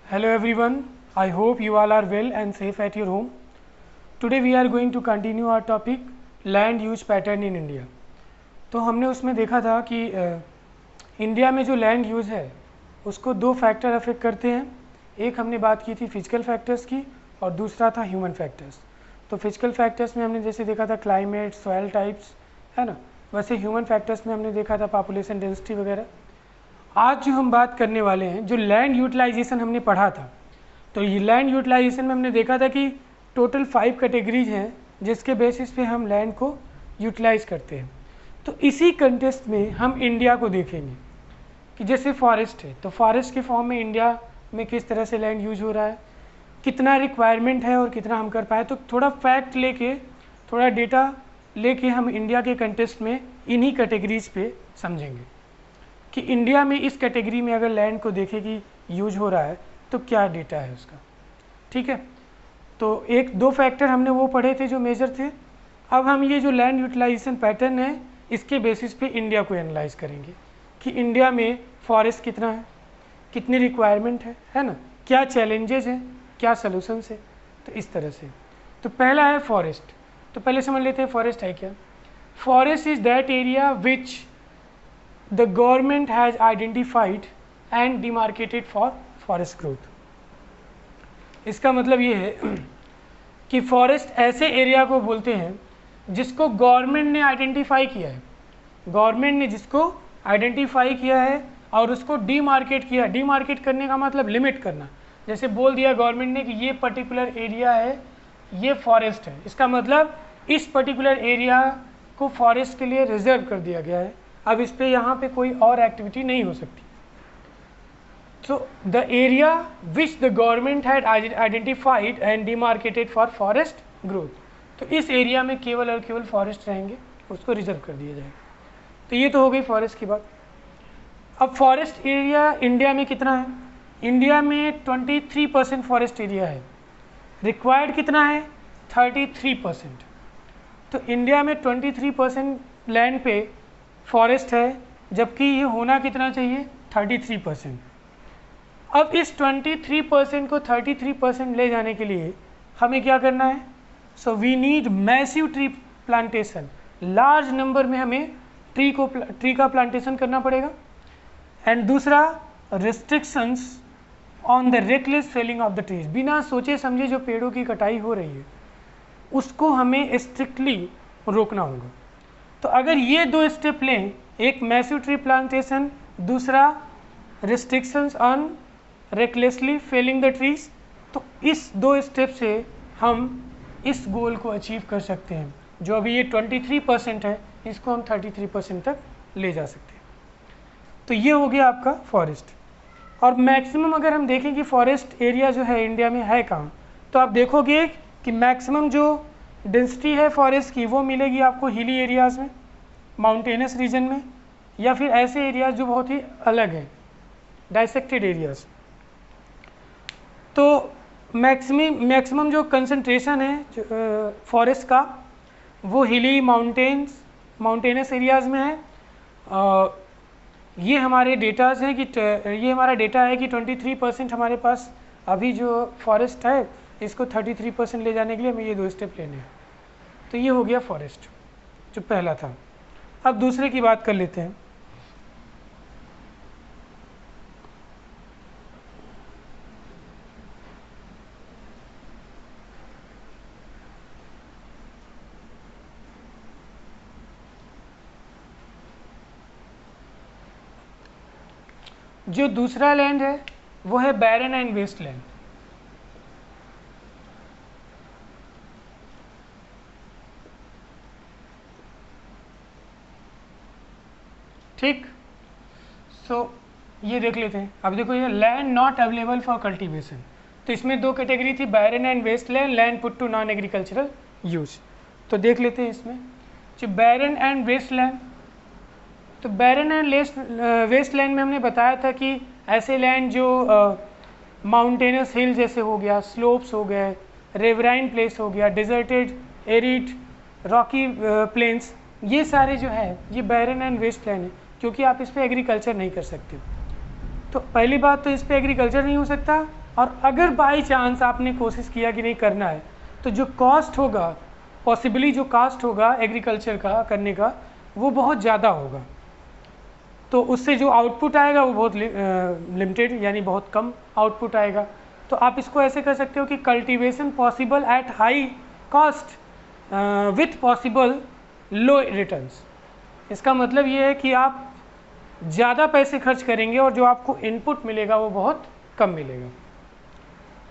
Hello everyone, I hope you all are well and safe at your home. Today we are going to continue our topic land use pattern in India. तो हमने उसमें देखा था कि India में जो land use है उसको दो फैक्टर अफेक्ट करते हैं. एक हमने बात की थी फिजिकल फैक्टर्स की और दूसरा था ह्यूमन फैक्टर्स. तो फिजिकल फैक्टर्स में हमने जैसे देखा था क्लाइमेट, सॉइल टाइप्स, है ना. वैसे ह्यूमन फैक्टर्स में हमने देखा था पॉपुलेशन डेंसिटी वगैरह. आज जो हम बात करने वाले हैं, जो लैंड यूटिलाइजेशन हमने पढ़ा था, तो ये लैंड यूटिलाइजेशन में हमने देखा था कि टोटल 5 कैटेगरीज हैं जिसके बेसिस पे हम लैंड को यूटिलाइज करते हैं. तो इसी कंटेस्ट में हम इंडिया को देखेंगे कि जैसे फॉरेस्ट है, तो फॉरेस्ट के फॉर्म में इंडिया में किस तरह से लैंड यूज हो रहा है, कितना रिक्वायरमेंट है और कितना हम कर पाए. तो थोड़ा फैक्ट लेके, थोड़ा डेटा लेके हम इंडिया के कंटेस्ट में इन्हीं कैटेगरीज पे समझेंगे कि इंडिया में इस कैटेगरी में अगर लैंड को देखें कि यूज हो रहा है तो क्या डेटा है उसका. ठीक है, तो एक दो फैक्टर हमने वो पढ़े थे जो मेजर थे. अब हम ये जो लैंड यूटिलाइजेशन पैटर्न है इसके बेसिस पे इंडिया को एनालाइज करेंगे कि इंडिया में फॉरेस्ट कितना है, कितनी रिक्वायरमेंट है ना, क्या चैलेंजेस हैं, क्या सॉल्यूशंस है. तो इस तरह से तो पहला है फॉरेस्ट. तो पहले समझ लेते हैं फॉरेस्ट है क्या. Forest is that area which the government has identified and demarcated for forest growth. इसका मतलब ये है कि फॉरेस्ट ऐसे एरिया को बोलते हैं जिसको गवर्नमेंट ने आइडेंटिफाई किया है. गवर्नमेंट ने जिसको आइडेंटिफाई किया है और उसको डीमार्केट किया. डीमार्केट करने का मतलब लिमिट करना. जैसे बोल दिया गवर्नमेंट ने कि ये पर्टिकुलर एरिया है, ये फॉरेस्ट है, इसका मतलब इस पर्टिकुलर एरिया को फॉरेस्ट के लिए रिजर्व कर दिया गया है. अब इस पे यहाँ पे कोई और एक्टिविटी नहीं हो सकती. So the area which the government had identified and demarcated for forest growth. तो इस एरिया में केवल और केवल फॉरेस्ट रहेंगे, उसको रिजर्व कर दिया जाएगा. तो ये तो हो गई फॉरेस्ट की बात. अब फॉरेस्ट एरिया इंडिया में कितना है. इंडिया में 23% फॉरेस्ट एरिया है. रिक्वायर्ड कितना है 33%. तो इंडिया में 23% लैंड पे फॉरेस्ट है, जबकि ये होना कितना चाहिए 33%. अब इस 23% को 33% ले जाने के लिए हमें क्या करना है. So we need massive tree plantation. Large number में हमें ट्री का प्लांटेशन करना पड़ेगा. एंड दूसरा restrictions on the reckless felling of the trees. बिना सोचे समझे जो पेड़ों की कटाई हो रही है उसको हमें स्ट्रिक्टली रोकना होगा. तो अगर ये दो स्टेप लें, एक मैसिव ट्री प्लांटेशन, दूसरा restrictions on recklessly failing the trees, तो इस दो स्टेप से हम इस गोल को अचीव कर सकते हैं. जो अभी ये 23% है इसको हम 33% तक ले जा सकते हैं. तो ये हो गया आपका फॉरेस्ट. और मैक्सिमम अगर हम देखें कि फॉरेस्ट एरिया जो है इंडिया में है कहाँ, तो आप देखोगे कि मैक्सिमम जो डेंसिटी है फॉरेस्ट की वो मिलेगी आपको हिली एरियाज़ में, माउंटेनस रीजन में, या फिर ऐसे एरियाज जो बहुत ही अलग हैं, डाइसेक्टेड एरियाज. तो मैक्सिमम जो कंसंट्रेशन है फॉरेस्ट का वो हिली माउंटेनस एरियाज़ में है. ये हमारे डेटाज हैं कि ये हमारा डेटा है कि 23% हमारे पास अभी जो फॉरेस्ट है इसको 33% ले जाने के लिए हमें ये दो स्टेप लेने हैं. तो ये हो गया फॉरेस्ट जो पहला था. अब दूसरे की बात कर लेते हैं. जो दूसरा लैंड है वो है बैरन एंड वेस्ट लैंड. ठीक, सो ये देख लेते हैं. अब देखो ये land not available for cultivation. तो इसमें दो कैटेगरी थी, barren and waste land, land put to non agricultural use. तो देख लेते हैं इसमें जो बैरन एंड वेस्ट लैंड. तो बैरन एंड वेस्ट लैंड में हमने बताया था कि ऐसे लैंड जो माउंटेनस हिल जैसे हो गया, स्लोप्स हो गए, रेवराइन प्लेस हो गया, डिजर्टेड एरिड रॉकी प्लेन्स, ये सारे जो है ये बैरन एंड वेस्ट लैंड है, क्योंकि आप इस पर एग्रीकल्चर नहीं कर सकते. तो पहली बात तो इस पर एग्रीकल्चर नहीं हो सकता, और अगर बाई चांस आपने कोशिश किया कि नहीं करना है, तो जो कॉस्ट होगा, पॉसिबली जो कास्ट होगा एग्रीकल्चर का करने का, वो बहुत ज़्यादा होगा। तो उससे जो आउटपुट आएगा वो बहुत लिमिटेड, यानी बहुत कम आउटपुट आएगा। तो आप इसको ऐसे कर सकते हो कि cultivation possible at high cost with possible low returns. इसका मतलब ये है कि आप ज़्यादा पैसे खर्च करेंगे और जो आपको इनपुट मिलेगा वो बहुत कम मिलेगा।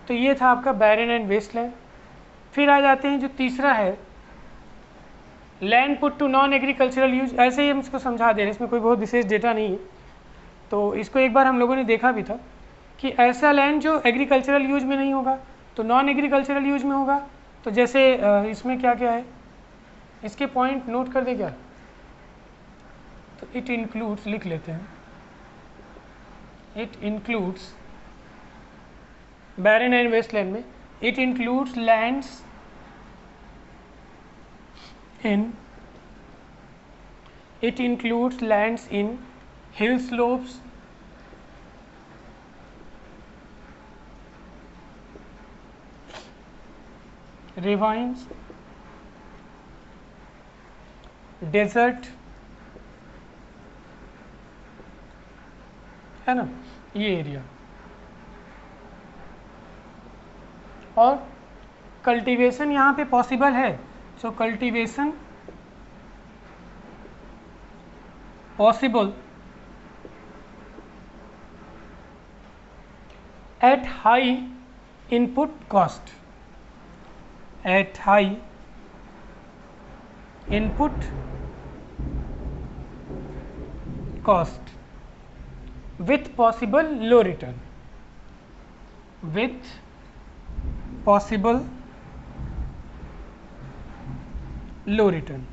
तो ये था आपका बैरन एंड वेस्टलैंड। फिर आ जाते हैं जो तीसरा है land put to non agricultural use. ऐसे ही हम इसको समझा दे रहे हैं, इसमें कोई बहुत विशेष डेटा नहीं है। तो इसको एक बार हम लोगों ने देखा भी था कि ऐसा लैंड जो एग्रीकल्चरल यूज में नहीं होगा तो नॉन एग्रीकल्चरल यूज में होगा। तो जैसे इसमें क्या क्या है, इसके पॉइंट नोट कर दे क्या। तो इट इंक्लूड्स, लिख लेते हैं, it includes barren and wasteland में, it includes lands in it includes lands in hill slopes, ravines, desert, है ना, ये एरिया। और कल्टीवेशन यहाँ पे पॉसिबल है। So cultivation possible at high input cost, at high input cost with possible low return, with possible low return.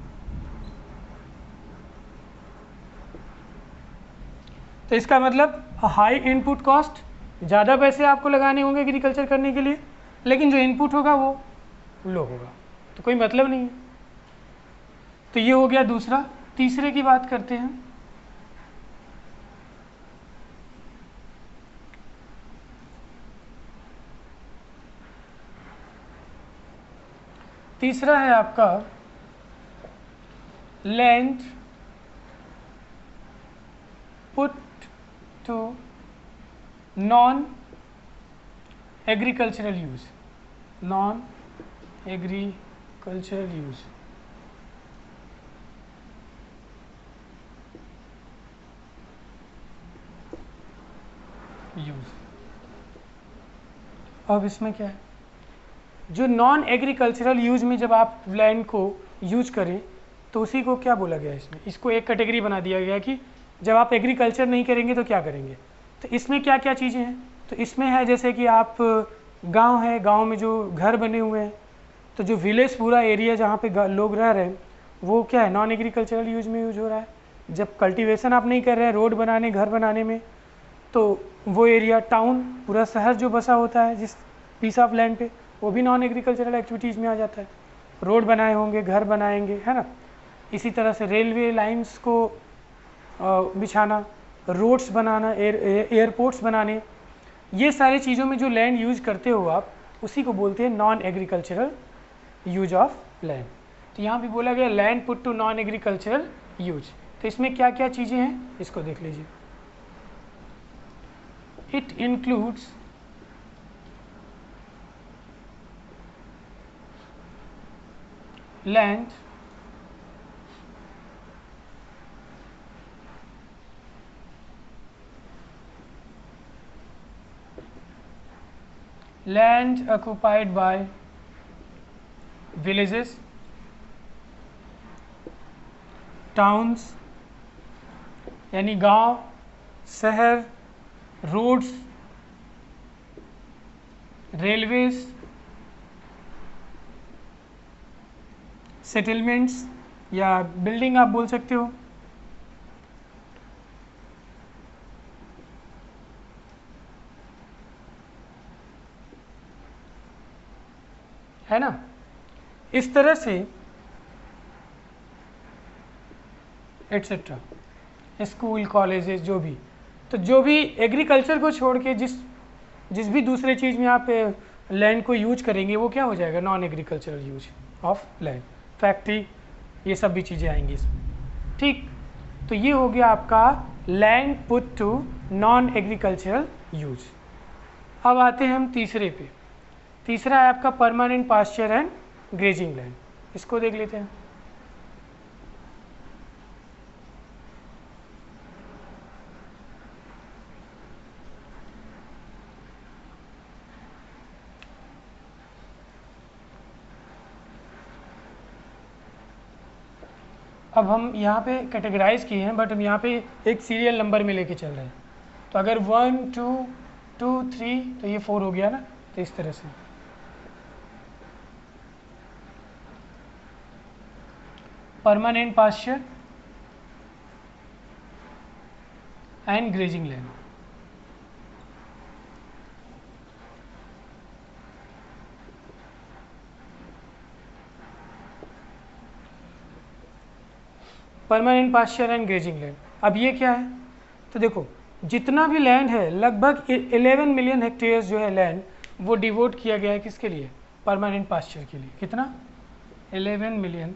तो इसका मतलब हाई इनपुट कॉस्ट, ज़्यादा पैसे आपको लगाने होंगे एग्रीकल्चर करने के लिए, लेकिन जो इनपुट होगा वो लो होगा, तो कोई मतलब नहीं है। तो ये हो गया दूसरा। तीसरे की बात करते हैं। तीसरा है आपका land put to non agricultural use, non agricultural use. अब इसमें क्या है, जो नॉन एग्रीकल्चरल यूज में जब आप लैंड को यूज करें तो उसी को क्या बोला गया है, इसमें इसको एक कैटेगरी बना दिया गया कि जब आप एग्रीकल्चर नहीं करेंगे तो क्या करेंगे। तो इसमें क्या क्या चीज़ें हैं, तो इसमें है जैसे कि आप गांव है, गांव में जो घर बने हुए हैं, तो जो विलेज पूरा एरिया जहाँ पे लोग रह रहे हैं वो क्या है, नॉन एग्रीकल्चरल यूज में यूज हो रहा है। जब कल्टीवेशन आप नहीं कर रहे हैं रोड बनाने, घर बनाने में, तो वो एरिया, टाउन, पूरा शहर जो बसा होता है जिस पीस ऑफ लैंड पे, वो भी नॉन एग्रीकल्चरल एक्टिविटीज़ में आ जाता है। रोड बनाए होंगे, घर बनाएंगे, है ना। इसी तरह से रेलवे लाइंस को बिछाना, रोड्स बनाना, एयरपोर्ट्स बनाने, ये सारी चीज़ों में जो लैंड यूज करते हो आप, उसी को बोलते हैं non agricultural use of land. तो यहाँ भी बोला गया land put to non agricultural use. तो इसमें क्या क्या चीज़ें हैं इसको देख लीजिए। It includes land land occupied by villages, towns यानी गांव, शहर, रोड्स, रेलवेज, सेटलमेंट्स या बिल्डिंग आप बोल सकते हो, है ना। इस तरह से एट्सेट्रा, स्कूल, कॉलेजेस, जो भी, तो जो भी एग्रीकल्चर को छोड़ के जिस जिस भी दूसरे चीज़ में आप लैंड को यूज करेंगे वो क्या हो जाएगा, non agricultural use of land, factory, ये सब भी चीज़ें आएंगी इसमें, ठीक। तो ये हो गया आपका land put to non agricultural use. अब आते हैं हम तीसरे पे। तीसरा है आपका permanent pasture and grazing land. इसको देख लेते हैं। अब हम यहाँ पे कैटेगराइज किए हैं, बट हम यहाँ पे एक सीरियल नंबर में लेके चल रहे हैं। तो अगर 1 2 2 3 तो ये 4 हो गया ना, तो इस तरह से permanent pasture and grazing land. Permanent pasture and grazing land, अब ये क्या है, तो देखो जितना भी लैंड है लगभग 11 मिलियन हेक्टेयर्स जो है लैंड, वो डिवोट किया गया है किसके लिए, परमानेंट पास्चर के लिए। कितना, 11 million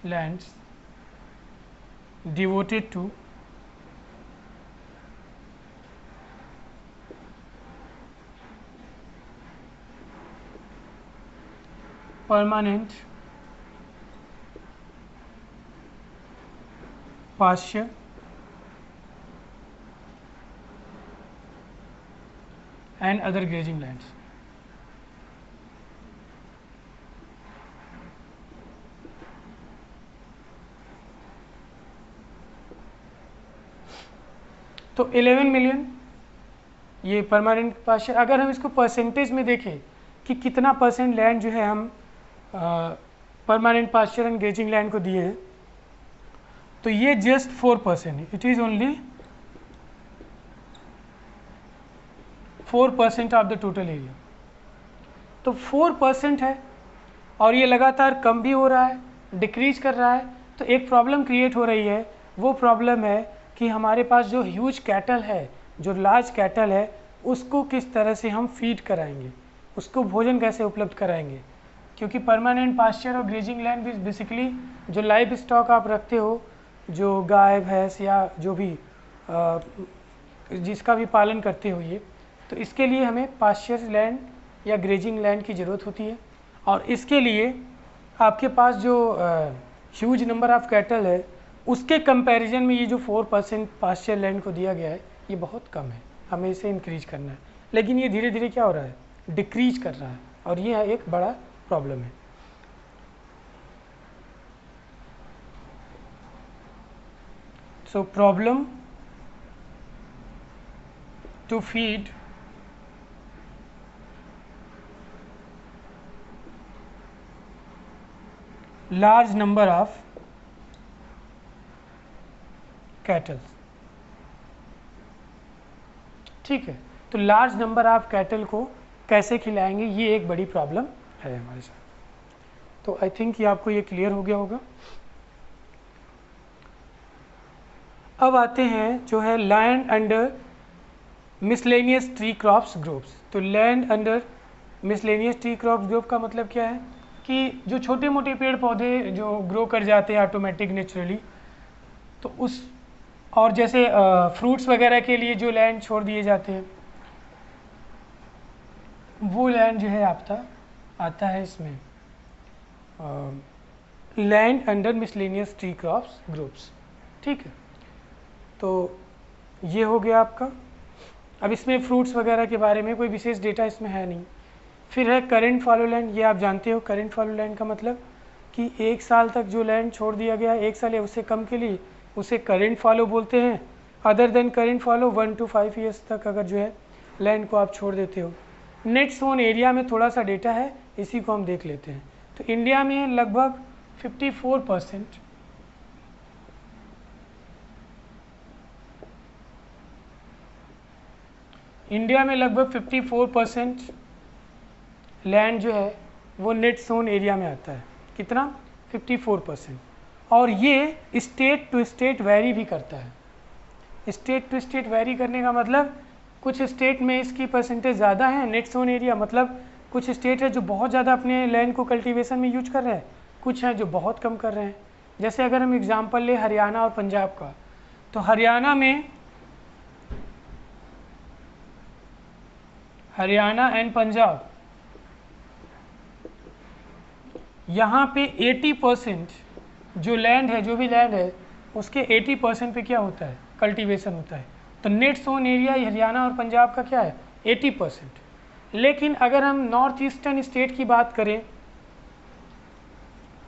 lands devoted to permanent pasture and other grazing lands। तो 11 मिलियन ये परमानेंट पास्चर। अगर हम इसको परसेंटेज में देखें कि कितना परसेंट लैंड जो है हम permanent pasture and grazing land को दिए हैं, तो ये जस्ट 4% है। It is only 4% of the total area. तो 4% है और ये लगातार कम भी हो रहा है, डिक्रीज कर रहा है। तो एक प्रॉब्लम क्रिएट हो रही है, वो प्रॉब्लम है कि हमारे पास जो ह्यूज कैटल है, जो लार्ज कैटल है, उसको किस तरह से हम फीड कराएंगे, उसको भोजन कैसे उपलब्ध कराएंगे। क्योंकि परमानेंट पास्चर और ग्रेजिंग लैंड भी बेसिकली जो लाइव स्टॉक आप रखते हो, जो गाय भैंस या जो भी जिसका भी पालन करते हो ये, तो इसके लिए हमें पास्चर लैंड या ग्रेजिंग लैंड की ज़रूरत होती है। और इसके लिए आपके पास जो ह्यूज नंबर ऑफ कैटल है, उसके कंपैरिजन में ये जो 4% पास्चर लैंड को दिया गया है, ये बहुत कम है। हमें इसे इंक्रीज करना है, लेकिन ये धीरे धीरे क्या हो रहा है, डिक्रीज कर रहा है, और ये एक बड़ा प्रॉब्लम है। So problem to feed large number of cattle, ठीक है। तो लार्ज नंबर ऑफ कैटल को कैसे खिलाएंगे, ये एक बड़ी प्रॉब्लम है हमारे साथ। तो आई थिंक ये आपको ये क्लियर हो गया होगा। अब आते हैं जो है land under miscellaneous tree crops groups. तो land under miscellaneous tree crops group का मतलब क्या है कि जो छोटे मोटे पेड़ पौधे जो ग्रो कर जाते हैं ऑटोमेटिक नेचुरली, तो उस, और जैसे फ्रूट्स वगैरह के लिए जो लैंड छोड़ दिए जाते हैं, वो लैंड जो है आपका आता है इसमें land under miscellaneous tree crops groups, ठीक है। तो ये हो गया आपका। अब इसमें फ्रूट्स वगैरह के बारे में कोई विशेष डेटा इसमें है नहीं। फिर है करेंट फॉलो लैंड। ये आप जानते हो, करेंट फॉलो लैंड का मतलब कि 1 साल तक जो लैंड छोड़ दिया गया, 1 साल या उससे कम के लिए, उसे करेंट फॉलो बोलते हैं। Other than current follow 1 to 5 years तक अगर जो है लैंड को आप छोड़ देते हो। नेट सोन एरिया में थोड़ा सा डेटा है, इसी को हम देख लेते हैं। तो इंडिया में लगभग 54%, इंडिया में लगभग 54% लैंड जो है वो नेट सोन एरिया में आता है। कितना, 54%। और ये स्टेट टू स्टेट वेरी भी करता है। स्टेट टू स्टेट वेरी करने का मतलब कुछ स्टेट में इसकी परसेंटेज ज़्यादा है नेट सोन एरिया, मतलब कुछ स्टेट है जो बहुत ज़्यादा अपने लैंड को कल्टीवेशन में यूज कर रहे हैं, कुछ हैं जो बहुत कम कर रहे हैं। जैसे अगर हम एग्जांपल ले हरियाणा और पंजाब का, तो हरियाणा एंड पंजाब, यहाँ पे 80% जो लैंड है, जो भी लैंड है उसके 80% पे क्या होता है, कल्टीवेशन होता है। तो नेट सोन एरिया हरियाणा और पंजाब का क्या है, 80%। लेकिन अगर हम नॉर्थ ईस्टर्न स्टेट की बात करें,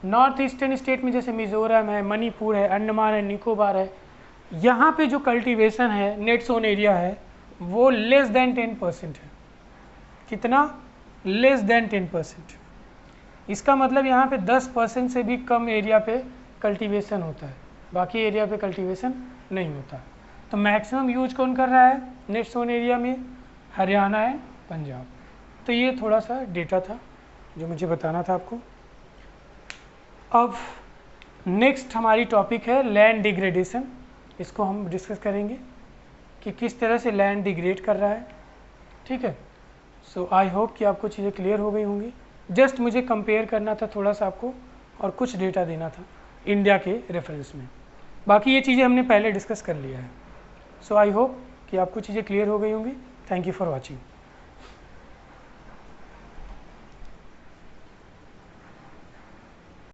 नॉर्थ ईस्टर्न स्टेट में जैसे मिजोरम है, मणिपुर है, अंडमान है, निकोबार है, यहाँ पे जो कल्टीवेशन है नेट सोन एरिया है वो लेस देन 10% है। कितना, लेस देन 10%। इसका मतलब यहाँ पे 10% से भी कम एरिया पे कल्टीवेशन होता है, बाकी एरिया पे कल्टीवेशन नहीं होता। तो मैक्सिमम यूज कौन कर रहा है नेट सोन एरिया में, हरियाणा है, पंजाब। तो ये थोड़ा सा डेटा था जो मुझे बताना था आपको। अब नेक्स्ट हमारी टॉपिक है लैंड डिग्रेडेशन। इसको हम डिस्कस करेंगे कि किस तरह से लैंड डिग्रेड कर रहा है, ठीक है। सो आई होप कि आपको चीज़ें क्लियर हो गई होंगी। जस्ट मुझे कंपेयर करना था थोड़ा सा आपको और कुछ डेटा देना था इंडिया के रेफरेंस में, बाकी ये चीज़ें हमने पहले डिस्कस कर लिया है। सो आई होप कि आपको चीज़ें क्लियर हो गई होंगी। Thank you for watching.